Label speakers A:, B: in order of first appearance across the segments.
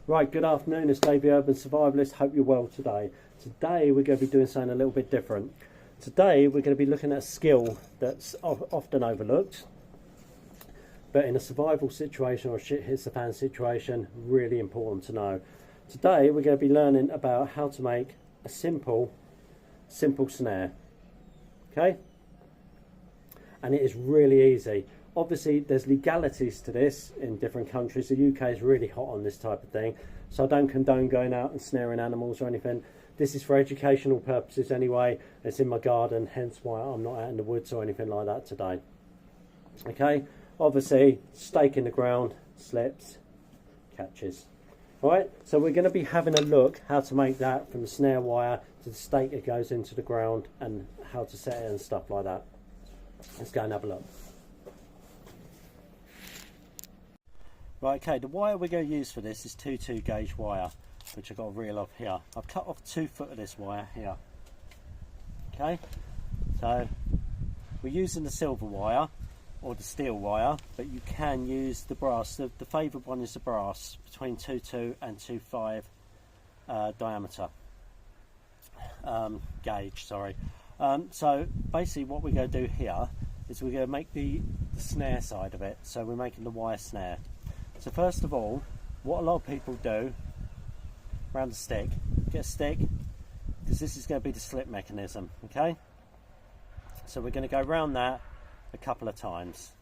A: Right, good afternoon, it's Dave the Urban Survivalist. Hope you're well today. Today we're going to be doing something a little bit different. Today we're going to be looking at a skill that's often overlooked, but in a survival situation or a shit hits the fan situation, really important to know. Today we're going to be learning about how to make a simple snare. Okay? And it is really easy. Obviously there's legalities to this in different countries. The UK is really hot on this type of thing, so I don't condone going out and snaring animals or anything. This is for educational purposes anyway. It's in my garden, hence why I'm not out in the woods or anything like that today. Okay, obviously stake in the ground, slips, catches. Alright, so we're going to be having a look how to make that from the snare wire to the stake that goes into the ground and how to set it and stuff like that. Let's go and have a look. Right, okay, the wire we're going to use for this is 2 gauge wire, which I've got to reel off here. I've cut off 2 foot of this wire here. Okay, so we're using the silver wire or the steel wire, but you can use the brass. The favoured one is the brass, between 2.2 and 2.5 diameter gauge, sorry. So basically what we're going to do here is we're going to make the snare side of it. So we're making the wire snare. So first of all, what a lot of people do around the stick, get a stick, because this is going to be the slip mechanism, okay? So we're going to go around that a couple of times,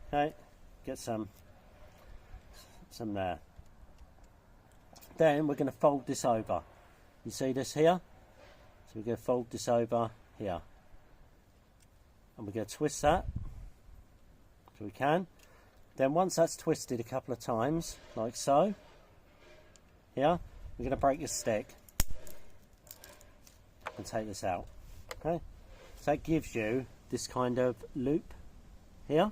A: okay? Get some there. Then we're going to fold this over. You see this here? So we're going to fold this over here. And we're going to twist that so we can. Then once that's twisted a couple of times, like so, here, we're going to break your stick and take this out. Okay, so that gives you this kind of loop here,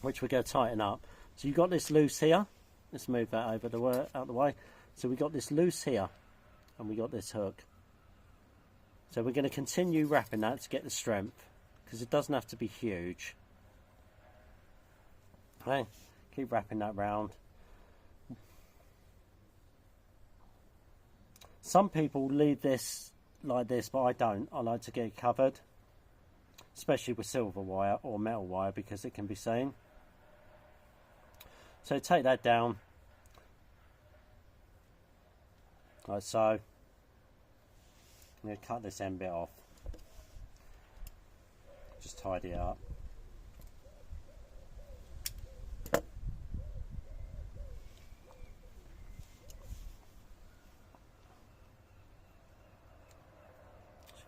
A: which we're going to tighten up. So you've got this loose here. Let's move that out the way. So we've got this loose here, and we got this hook. So we're going to continue wrapping that to get the strength, because it doesn't have to be huge. Okay, keep wrapping that round. Some people leave this like this, but I don't. I like to get it covered, especially with silver wire or metal wire, because it can be seen. So take that down, like so. I'm going to cut this end bit off. Just tidy it up.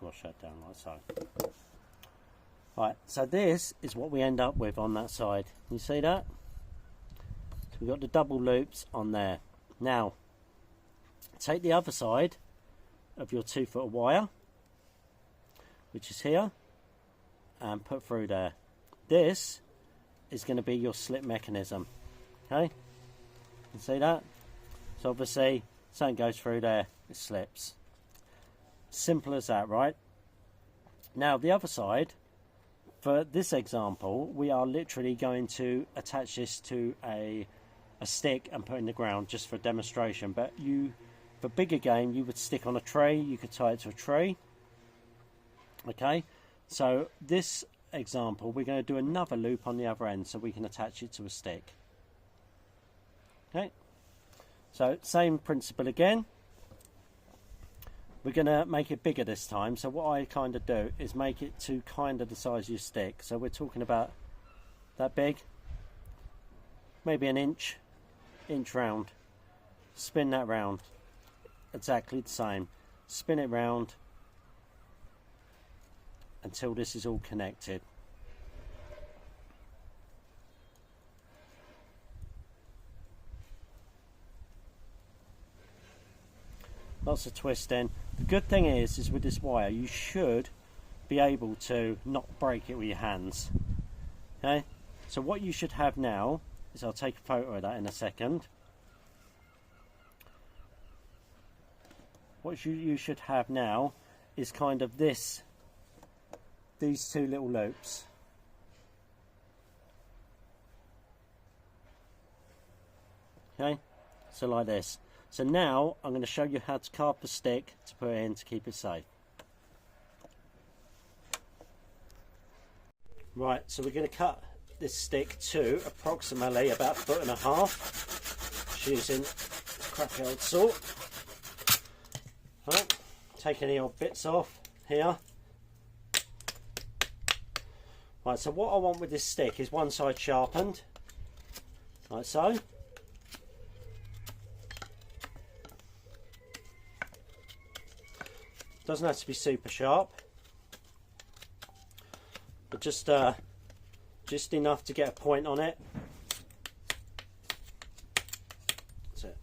A: Wash that down like so. Right, so this is what we end up with on that side. You see that? So we've got the double loops on there. Now, take the other side of your 2 foot of wire, which is here, and put through there. This is going to be your slip mechanism. Okay? You see that? So obviously, something goes through there, it slips. Simple as that, right? Now the other side, for this example, we are literally going to attach this to a stick and put in the ground just for demonstration. But for bigger game, you would stick on a tray. You could tie it to a tray. Okay, so this example, we're going to do another loop on the other end so we can attach it to a stick. Okay, so same principle again. We're going to make it bigger this time, so what I kind of do is make it to kind of the size of your stick. So we're talking about that big, maybe an inch round. Spin that round, exactly the same. Spin it round until this is all connected. Lots of twisting. The good thing is with this wire, you should be able to not break it with your hands. Okay, so what you should have now is, I'll take a photo of that in a second. What you should have now is kind of these 2 little loops. Okay, So like this. So now I'm going to show you how to carve the stick to put it in to keep it safe. Right, so we're going to cut this stick to approximately about 1.5 foot using crappy old saw. Right, take any old bits off here. Right, so what I want with this stick is one side sharpened, like so. Doesn't have to be super sharp, but just enough to get a point on it. That's it.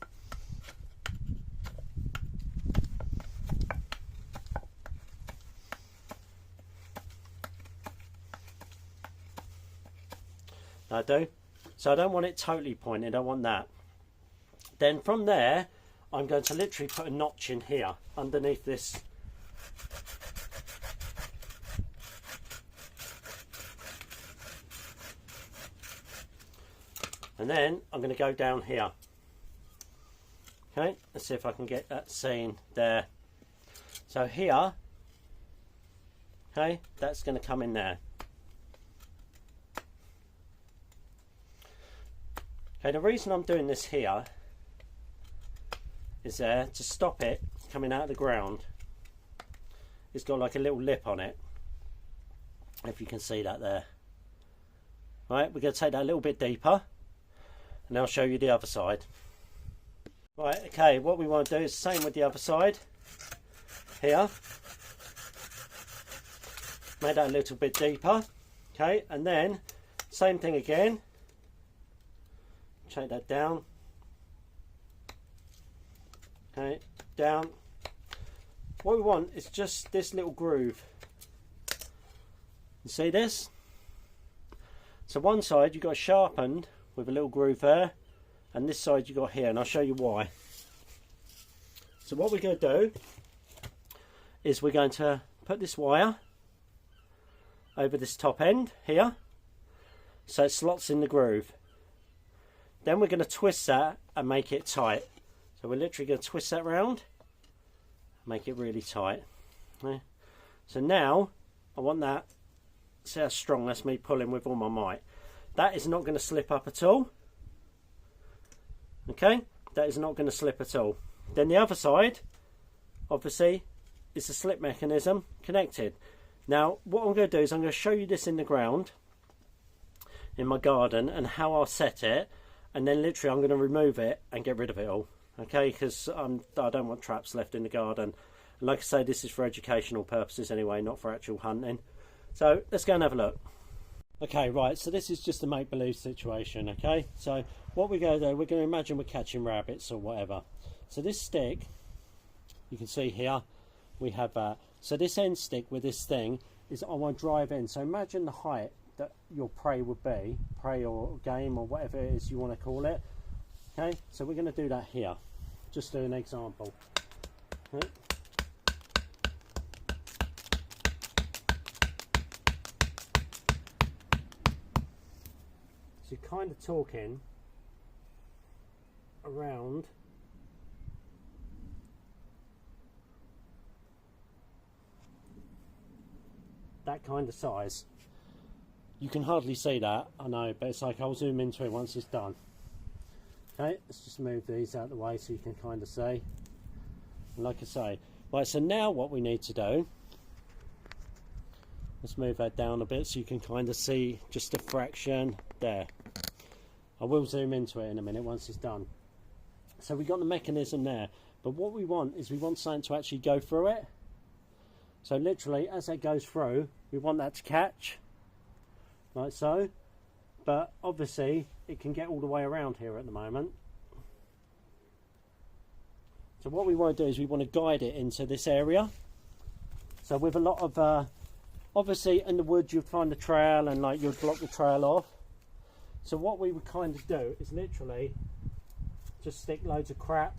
A: I do. So I don't want it totally pointed, I want that. Then from there, I'm going to literally put a notch in here underneath this. And then I'm going to go down here. Okay, let's see if I can get that seen there. So here, okay, that's going to come in there. Okay, the reason I'm doing this here is there to stop it coming out of the ground. It's got like a little lip on it, if you can see that there. Right, we're going to take that a little bit deeper, and I'll show you the other side. Right, okay, what we want to do is the same with the other side. Here, made that a little bit deeper. Okay, and then same thing again. Take that down. Okay, down. What we want is just this little groove. You see this? So one side you got sharpened with a little groove there, and this side you got here, and I'll show you why. So what we're going to do is we're going to put this wire over this top end here, so it slots in the groove. Then we're going to twist that and make it tight. So we're literally going to twist that round, make it really tight. Okay. So now I want that. See how strong? That's me pulling with all my might. That is not going to slip up at all. Okay, that is not going to slip at all. Then the other side, obviously, is the slip mechanism connected. Now what I'm going to do is I'm going to show you this in the ground in my garden and how I'll set it, and then literally I'm going to remove it and get rid of it all. Okay, because I don't want traps left in the garden. And like I say, this is for educational purposes anyway, not for actual hunting. So let's go and have a look. Okay, right, so this is just a make-believe situation, okay? So what we're going to do, we're going to imagine we're catching rabbits or whatever. So this stick, you can see here, we have so this end stick with this thing is I want to drive in. So imagine the height that your prey would be, prey or game or whatever it is you want to call it. Okay, so we're going to do that here. Just do an example. Okay. So you're kind of talking around that kind of size. You can hardly see that, I know, but it's like I'll zoom into it once it's done. Okay, let's just move these out of the way so you can kind of see. And like I say, right, so now what we need to do, let's move that down a bit so you can kind of see just a fraction there. I will zoom into it in a minute once it's done. So we've got the mechanism there, but what we want is we want something to actually go through it. So literally as that goes through, we want that to catch, like so, but obviously it can get all the way around here at the moment. So what we want to do is we want to guide it into this area. So with a lot of obviously in the woods you'd find the trail and like you'd block the trail off. So what we would kind of do is literally just stick loads of crap,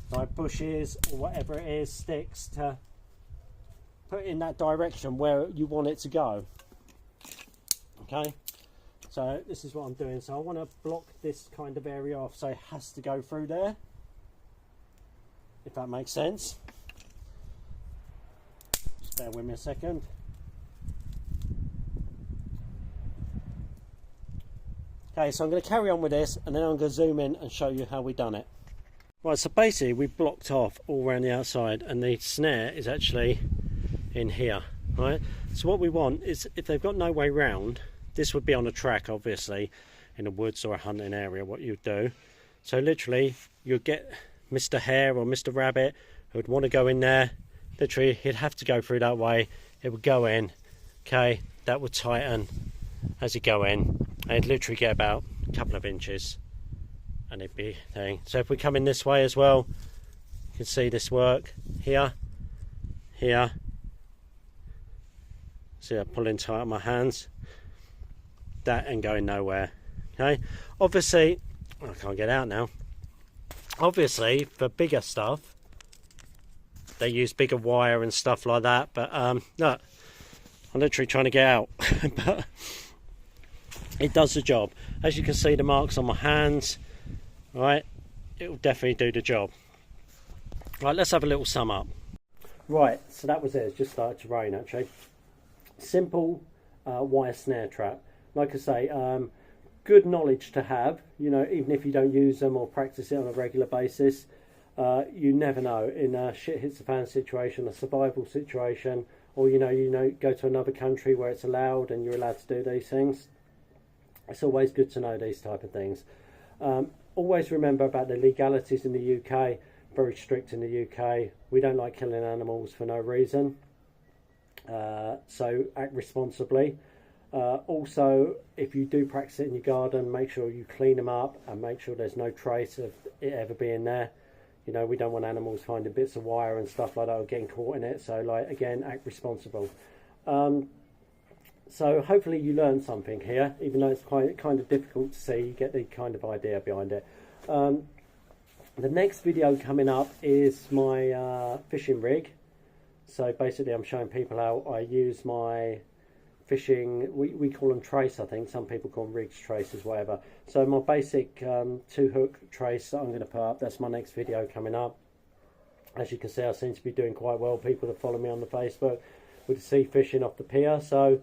A: like bushes or whatever it is, sticks, to put in that direction where you want it to go. Okay, So this is what I'm doing. So I want to block this kind of area off, so it has to go through there, if that makes sense. Just bear with me a second. Okay, so I'm going to carry on with this, and then I'm going to zoom in and show you how we done it. Right, so basically we blocked off all around the outside, and the snare is actually in here, right? So what we want is, if they've got no way round, this would be on a track, obviously, in a woods or a hunting area, what you'd do. So literally, you'd get Mr. Hare or Mr. Rabbit who would want to go in there. Literally, he'd have to go through that way. It would go in, okay? That would tighten as you go in. And it'd literally get about a couple of inches, and it'd be a thing. So if we come in this way as well, you can see this work here, here. See, I'm pulling tight on my hands. That ain't going nowhere. Okay, obviously, I can't get out now. Obviously, for bigger stuff, they use bigger wire and stuff like that. But look, I'm literally trying to get out, but it does the job. As you can see, the marks on my hands. Right, it will definitely do the job. Right, let's have a little sum up. Right, so that was it. It's just started to rain actually. Simple wire snare trap. Like I say, good knowledge to have, you know, even if you don't use them or practice it on a regular basis. You never know, in a shit hits the fan situation, a survival situation, or you know, go to another country where it's allowed and you're allowed to do these things. It's always good to know these type of things. Always remember about the legalities in the UK. Very strict in the UK. We don't like killing animals for no reason. So act responsibly. Also, if you do practice it in your garden, make sure you clean them up and make sure there's no trace of it ever being there. You know, we don't want animals finding bits of wire and stuff like that or getting caught in it. So, like, again, act responsible. So hopefully you learned something here, even though it's kind of difficult to see. You get the kind of idea behind it. The next video coming up is my fishing rig. So basically I'm showing people how I use my fishing, we call them trace, I think. Some people call them rigs, traces, whatever. So my basic 2-hook trace that I'm going to put up, that's my next video coming up. As you can see, I seem to be doing quite well. People that follow me on the Facebook with the sea fishing off the pier. So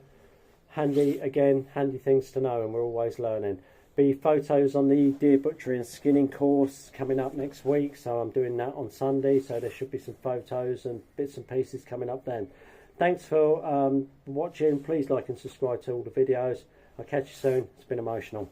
A: handy, again, handy things to know, and we're always learning. Be photos on the deer butchery and skinning course coming up next week, so I'm doing that on Sunday, so there should be some photos and bits and pieces coming up then. Thanks for watching. Please like and subscribe to all the videos. I'll catch you soon. It's been emotional.